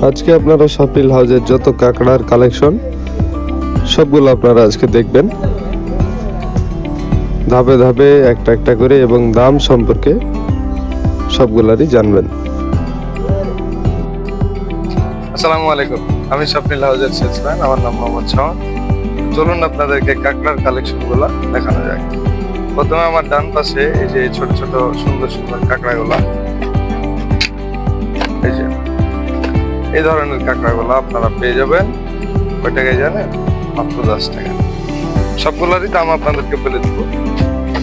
আজকে আপনারা স্বপ্নিল হাউজের যত কাঁকড়ার কালেকশন সবগুলো আপনারা আজকে দেখবেন, ধাপে ধাপে একটা একটা করে, এবং দাম সম্পর্কে সবগুলারই জানবেন। আসসালামু আলাইকুম, আমি স্বপ্নিল হাউজের সেলসম্যান। আমার নাম মোহাম্মদ শাওন। চলুন আপনাদেরকে কাঁকড়ার কালেকশনগুলো দেখানো যায়। প্রথমে আমার ডান পাশে এই যে ছোট ছোট সুন্দর সুন্দর কাঁকড়াগুলা, এই যে এই ধরনের কাঁকড়াগুলো আপনারা পেয়ে যাবেন কয় টাকায় জানেন? মাত্র 10 টাকা। সবগুলোরই দাম আপনাদেরকে বলে দেব।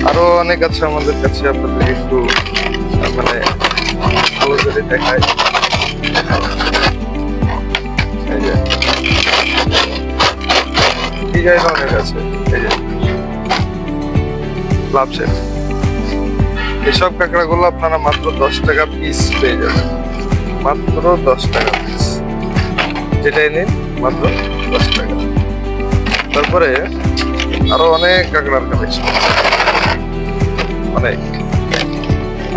আরো অনেক আছে আমাদের কাছে, আপনাদেরকে একটু মানে ভালো করে দেখায়। এই যে ডিজাইন অনেক আছে, এই যে লাভ শেপ। এসব কাঁকড়াগুলো আপনারা মাত্র 10 টাকা পিস পেয়ে যাবেন, মাত্র 10 টাকা পিস। যেটাই নিন মাত্র 10 টাকা। তারপরে আরো অনেক কাঁকড়ার কালেকশন, অনেক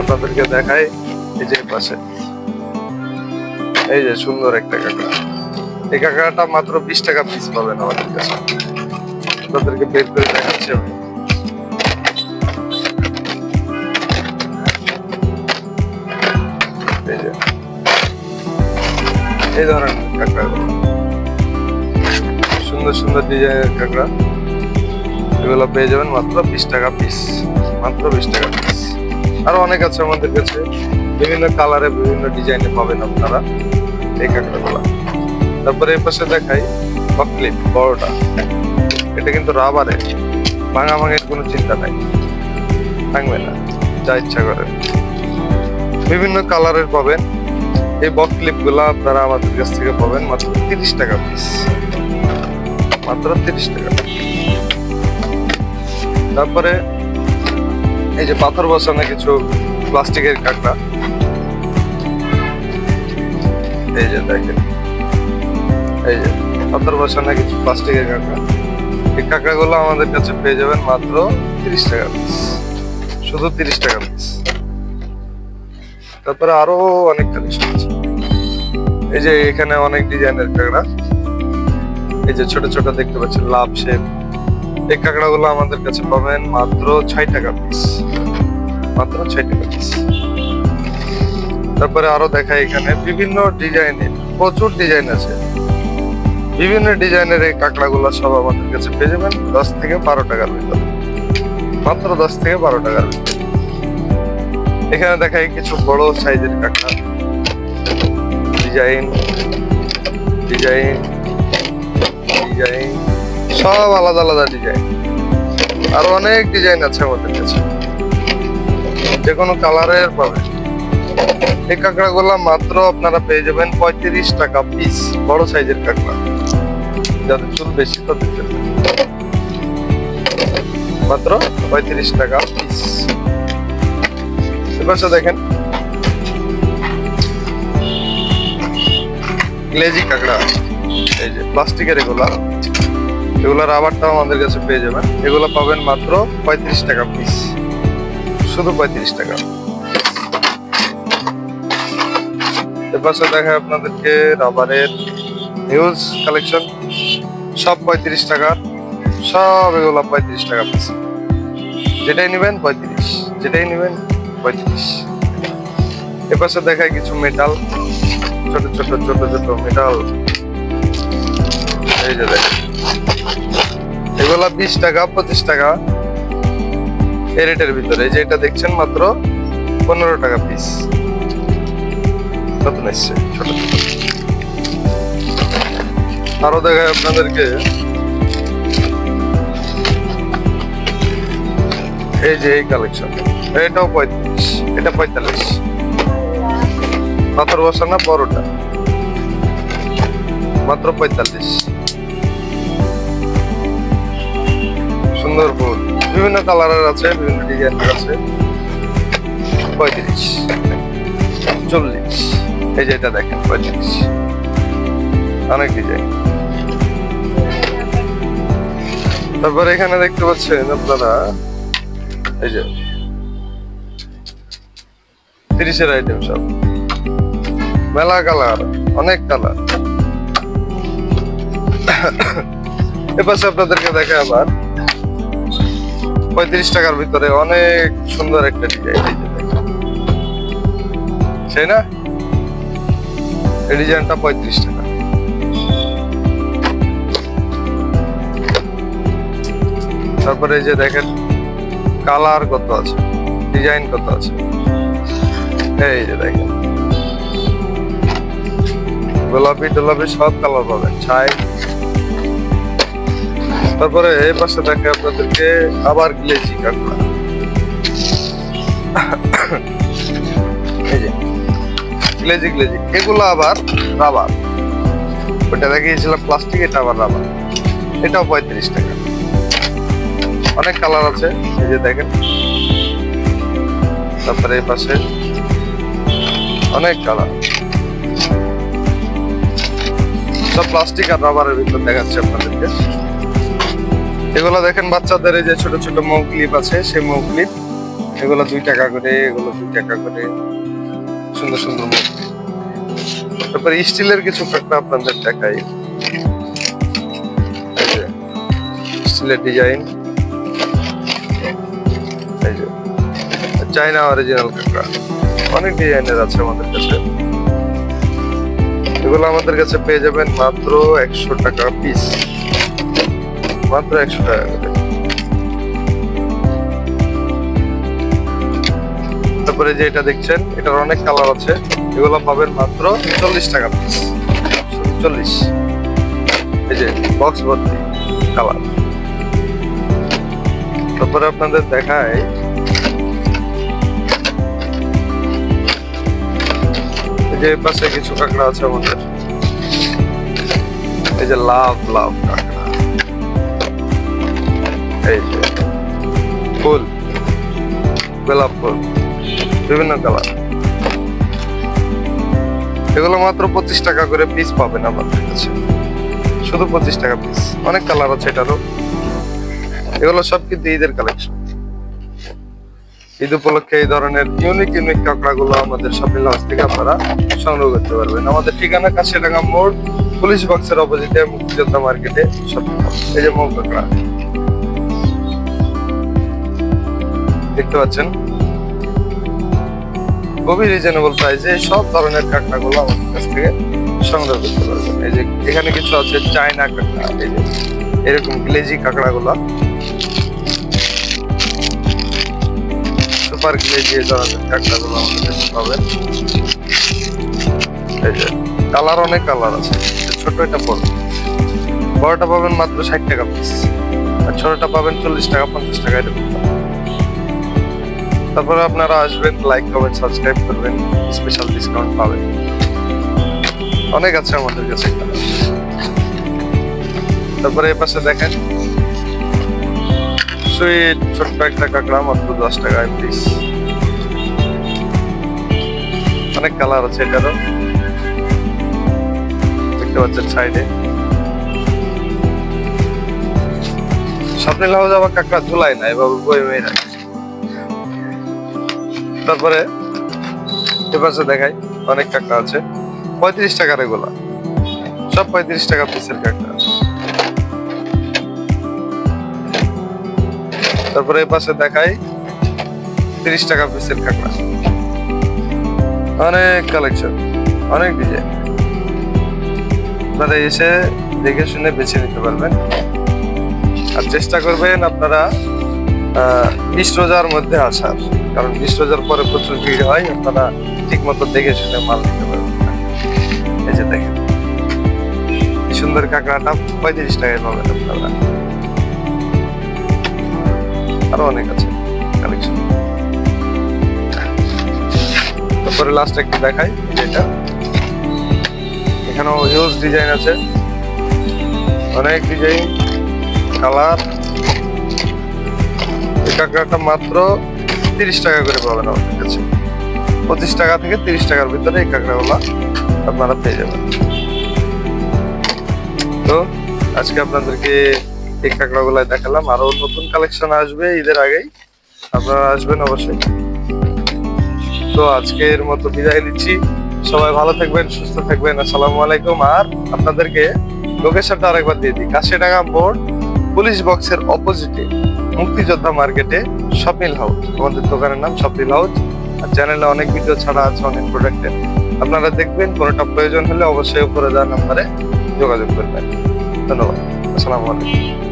আপনাদেরকে দেখাই। এই যে পাশে এই যে সুন্দর একটা কাঁকড়া, এই কাঁকড়াটা মাত্র 20 টাকা পিস পাবেন আমাদের কাছে। আপনাদেরকে বের করে দেখাচ্ছি আমি। এই যে এই ধরনের কাঁকড়া, সুন্দর সুন্দর ডিজাইনের কাঁকড়া, এগুলো পেয়ে যাবেন মাত্র 20 টাকা পিস, মাত্র 20 টাকা পিস। আরো অনেক আছে আমাদের কাছে, বিভিন্ন কালারে বিভিন্ন ডিজাইনে পাবেন আপনারা এই কাঁকড়াগুলা। তারপরে এই পাশে দেখাই বকলিপ বড়টা, এটা কিন্তু রাবারে, ভাঙা ভাঙের কোনো চিন্তা নাই, ভাঙবে না, যা ইচ্ছা করে। বিভিন্ন কালারের পাবেন এই বক ক্লিপ গুলা, আপনারা আমাদের কাছ থেকে পাবেন মাত্র 30 টাকা পিস, মাত্র 30 টাকা। তারপরে এই যে পাথর বসানো কিছু প্লাস্টিকের কাঁকড়া, এই যে দেখেন, এই যে পাথর বসানো কিছু প্লাস্টিকের কাঁকড়া। এই কাঁকড়াগুলো আমাদের কাছে পেয়ে যাবেন মাত্র 30 টাকা পিস, শুধু 30 টাকা পিস। তারপরে আরো অনেক কালেকশন আছে। এই যে এখানে অনেক ডিজাইনের কাঁকড়া, এই যে ছোট ছোট দেখতে পাচ্ছেন লাভ শেপ। এই কাঁকড়াগুলো আমাদের কাছে পাবেন মাত্র 6 টাকা পিস, মাত্র 6 টাকা পিস। তারপরে আরো দেখাই, এখানে বিভিন্ন ডিজাইনের প্রচুর ডিজাইন আছে, বিভিন্ন ডিজাইনের এই কাঁকড়াগুলো সব আমাদের কাছে পেয়ে যাবেন 10 থেকে 12 টাকার ভিতরে, মাত্র 10 থেকে 12 টাকার ভিতরে। এখানে দেখাই কিছু বড় সাইজের কাঁকড়া, ডিজাইন ডিজাইন ডিজাইন সব আলাদা আলাদা ডিজাইন। আরো অনেক ডিজাইন আছে আমাদের কাছে, যে কোনো কালারের পাবেন। এই কাঁকড়াগুলা মাত্র আপনারা পেয়ে যাবেন 35 টাকা পিস, বড় সাইজের কাঁকড়া, যাদের চুল বেশি তাদের জন্য মাত্র 35 টাকা পিস। এবার দেখেন গ্লেজি কাঁকড়া, এই যে প্লাস্টিকের এগুলা রাবারটাও আমাদের কাছে পেয়ে যাবেন। এগুলো পাবেন মাত্র 35 টাকা পিস, শুধু 35 টাকা। এবার দেখায় আপনাদেরকে রাবারের হিউজ কালেকশন, সব 35 টাকা, সব এগুলো 35 টাকা পিস। যেটাই নেবেন 35, যেটাই নেবেন 35। এপাশে দেখায় কিছু মেটাল, ছোট ছোট ছোট ছোট মেটাল, এই যে দেখেন এগুলা 20 টাকা 25 টাকা এই রেটের ভিতরে। এই যে এটা দেখছেন মাত্র 15 টাকা পিস, নতুন এসছে ছোট ছোট। আরো দেখায় আপনাদেরকে এই যে এই কালেকশন, এটাও 35, এটা 45। পাথর বসানো বড়টা মাত্র 45। সুন্দর ফুল, বিভিন্ন কালারের আছে, বিভিন্ন ডিজাইনের আছে। 35, 40, এই যে এটা দেখেন 35, অনেক ডিজাইন। তারপরে এখানে দেখতে পাচ্ছেন আপনারা এই যে 30-এর আইটেম সব, মেলা কালার, অনেক কালার। এপাশে আপনাদেরকে দেখে আবার 35 টাকার ভিতরে অনেক সুন্দর একটা ডিজাইন। সেই না, এই ডিজাইনটা 35 টাকা। তারপরে এই যে দেখেন কালার কত আছে, ডিজাইন কত আছে। এই যে দেখেন গোলাপি টোলাপি সব কালার পাবেন, ছাই। তারপরে এই পাশে দেখে আপনাদেরকে আবার গ্লেজি কাঁকড়া। এই যে গ্লেজি গ্লেজি, এগুলো আবার রাবার। ওটা দেখিয়েছিলাম প্লাস্টিক, এটা আবার রাবার। এটাও 35 টাকা। অনেক কালার আছে, এই যে দেখেন। তারপরে এই পাশে অনেক কালার, সব প্লাস্টিক আর রাবারের ভিতর দেখাচ্ছে আপনাদেরকে। এগুলো দেখেন বাচ্চাদের এই যে ছোট ছোট মৌ ক্লিপ আছে, সেই মৌ ক্লিপ। এগুলো 2 টাকা করে, এগুলো 2 টাকা করে, সুন্দর সুন্দর মৌ ক্লিপ। তারপরে স্টিলের কিছু কাঁকড়া আপনাদের দেখাই। স্টিলের ডিজাইন, এই যে চাইনা অরিজিনাল কাঁকড়া। অনেক ডিজাইনের আছে আমাদের কাছে। এগুলো আমাদের কাছে পেয়ে যাবেন মাত্র 100 টাকা পিস, মাত্র 100 টাকা করে। তারপরে যে এটা দেখছেন, এটার অনেক কালার আছে। এগুলো পাবেন মাত্র 40 টাকা পিস, 40। এই যে বক্স ভর্তি কালার। তারপরে আপনাদের দেখায় যে পাশে কিছু কাঁকড়া আছে আমাদের। এই যে লাভ লাভ কাঁকড়া, এই যে ফুল, গোলাপ ফুল, বিভিন্ন কালার। এগুলো মাত্র 25 টাকা করে পিস পাবেন আমাদের কাছে, শুধু 25 টাকা পিস। অনেক কালার আছে এটারও। এগুলো সব কিন্তু ঈদের কালেকশন। ঈদ উপলক্ষে এই ধরনের ইউনিক ইউনিক কাঁকড়া গুলো আমাদের শপিং হাউস থেকে আপনারা সংগ্রহ করতে পারবেন। আমাদের ঠিকানা কাশিয়াডাঙ্গা মোড়, পুলিশ বক্সের অপোজিটে, মুক্তিযোদ্ধা মার্কেটে শপিং হাউস। এই যে মৌ কাঁকড়া দেখতে পাচ্ছেন, খুবই রিজনেবল প্রাইসে সব ধরনের কাঁকড়া গুলো আমাদের কাছ থেকে সংগ্রহ করতে পারবেন। এই যে এখানে কিছু আছে চায়না কাঁকড়া, এই যে এরকম গ্লেজি কাঁকড়া গুলা, সুপার গ্লেজি ধরনের কাঁকড়া গুলো আমাদের কাছে পাবেন। এই যে কালার, অনেক কালার আছে। ছোট এটা বড়, বড়টা পাবেন মাত্র 60 টাকা পিস, আর ছোটটা পাবেন 40 টাকা 50 টাকা এরকম। তারপরে আপনারা আসবেন, লাইক কমেন্ট সাবস্ক্রাইব করবেন, স্পেশাল ডিসকাউন্ট পাবেন। অনেক আছে আমাদের কাছে। তারপরে এই পাশে দেখেন সুইট ছোট্ট একটা কাঁকড়া, মাত্র 10 টাকায় পিস। অনেক কালার আছে এটারও, দেখতে পাচ্ছেন সাইডে। স্বপ্নিল হাউস আবার কাঁকড়া ঝুলায় না, এভাবে বয়ে রাখে। তারপরে এপাশে দেখাই অনেক কাঁকড়া আছে, 35 টাকার এগুলা, সব 35 টাকা পিসের কাঁকড়া। তারপরে এপাশে দেখাই 30 টাকা পিসের কাঁকড়া। অনেক কালেকশন, অনেক ডিজাইন। আপনারা এসে দেখে শুনে বেছে নিতে পারবেন। আর চেষ্টা করবেন আপনারা 20 রোজার মধ্যে আসার, কারণ 20 রোজার পরে প্রচুর ভিড় হয়। আপনারা ঠিক মতো দেখে শুনে মাল নিতে পারবেন। এই যে দেখেন এই সুন্দর কাঁকড়াটা 35 টাকায় পাবেন আপনারা। আরো অনেক আছে কালেকশন। তারপরে লাস্ট একটা দেখাই, যেটা এখানেও হিউজ ডিজাইন আছে, অনেক ডিজাইন, কালার। এই কাঁকড়াটা মাত্র 30 টাকা করে পাবেন আমাদের কাছে। 25 টাকা থেকে 30 টাকার ভিতরে এই কাঁকড়াগুলো আপনারা পেয়ে যাবেন। তো আজকে আপনাদেরকে এই কাঁকড়াগুলাই দেখালাম। আরো নতুন কালেকশন আসবে ঈদের আগেই, আপনারা আসবেন অবশ্যই। তো আজকের মতো বিদায় নিচ্ছি। সবাই ভালো থাকবেন, সুস্থ থাকবেন। আসসালামু আলাইকুম। আর আপনাদেরকে লোকেশনটা আরেকবার দিয়ে দিই, কাশিডাঙ্গা মোড় পুলিশ বক্সের অপোজিটে মুক্তিযোদ্ধা মার্কেটে স্বপ্নিল হাউস। আমাদের দোকানের নাম স্বপ্নিল হাউস। আর চ্যানেলে অনেক ভিডিও ছাড়া আছে, অনেক প্রোডাক্টের। আপনারা দেখবেন, কোনোটা প্রয়োজন হলে অবশ্যই উপরে দেওয়া নাম্বারে যোগাযোগ করবেন। ধন্যবাদ। আসসালামু আলাইকুম।